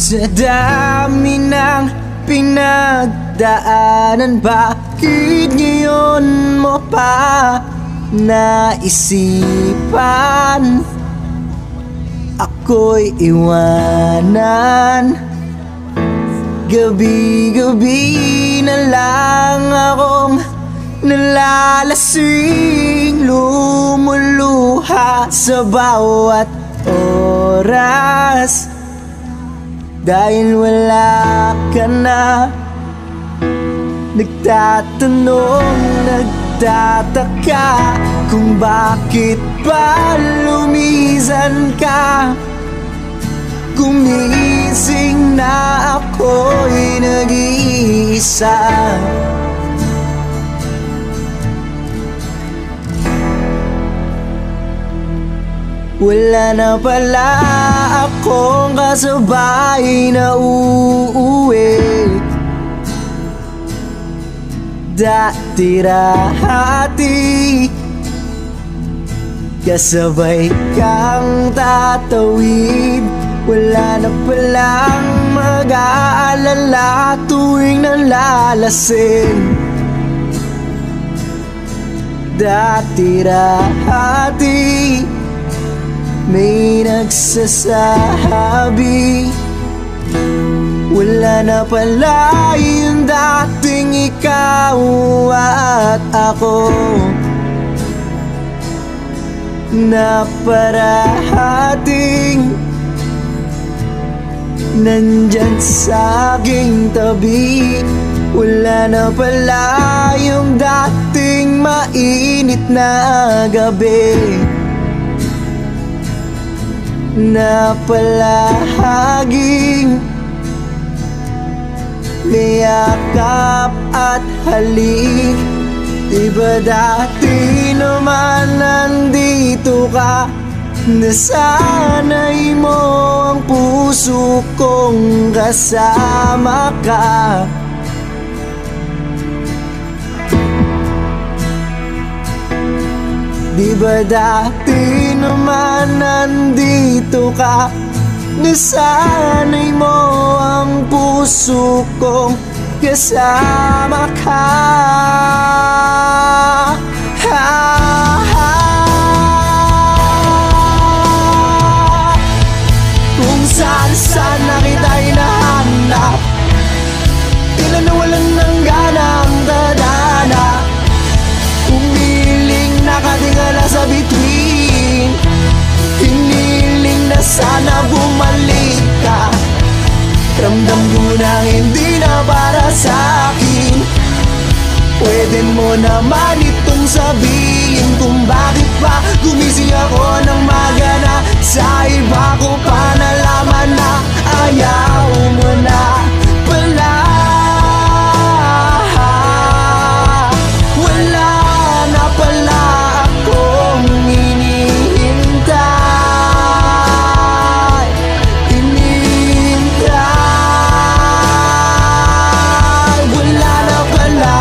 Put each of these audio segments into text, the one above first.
Sa dami ng pinagdaanan, bakit ngayon mo pa naisipan ako'y iwanan? Gabi-gabi na lang akong nalalasing, lumuluha sa bawat oras dahil wala ka na. Nagtatanong, nagtataka kung bakit ba lumisan ka. Gumising na ako'y nag-iisa. Wala na pala akong kasabay na uuwi. Dati-rati kasabay kang tatawid. Wala na palang mag-aalala tuwing nalalasing. Dati-rati may nagsasabi wala na pala yung dating ikaw at ako, na parating nandyan sa aking tabi. Wala na pala yung dating mainit na gabi, na palaging may yakap at halik. Diba dati naman nandito ka, nasanay mo ang puso kong kasama ka. Diba dati naman nandito ka, nasanay mo ang puso kong kasama ka. Kung saan-saan na kita'y nahanap, tila nawalan ng ganang tadhana. Umiling nakatingala sa bituin, hiniling na sana bumalik ka. Ramdam ko na hindi na para sa'kin. Pwede mo naman itong sabihin kung bakit ba gumising ako ng magana. Sa iba ko pa nalaman na ayaw mo na pala. Wala na pala akong hinihintay. Wala na pala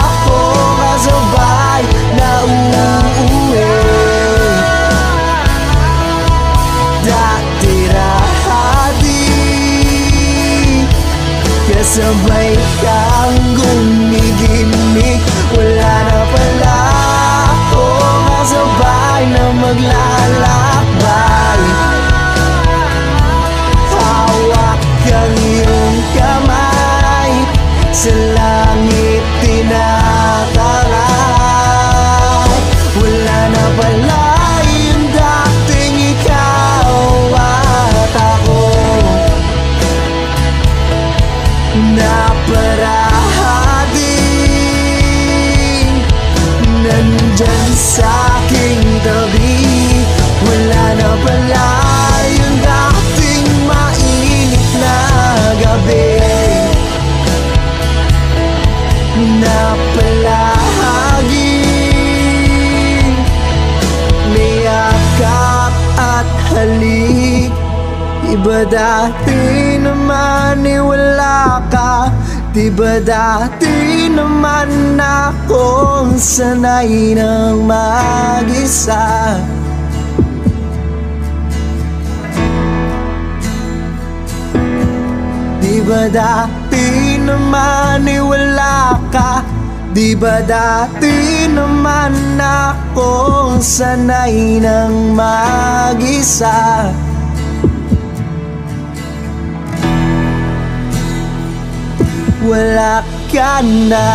akong kasabay na uuwi. Dati-rati kasabay kang gumigimik. Wala na pala akong kasabay na maglalakbay. Hawak ang iyong kamay, sa langit tinataray. Wala na pala yung dating ikaw at ako, na parating nandyan sa aking tabi. Wala na pala yung dating mainit na gabi, na palaging may yakap at halik. Diba dati naman wala ka? Diba dati naman akong sanay ng mag-isa? ba dati naman wala ka? Di ba dati naman akong sanay ng mag-isa? Wala ka na.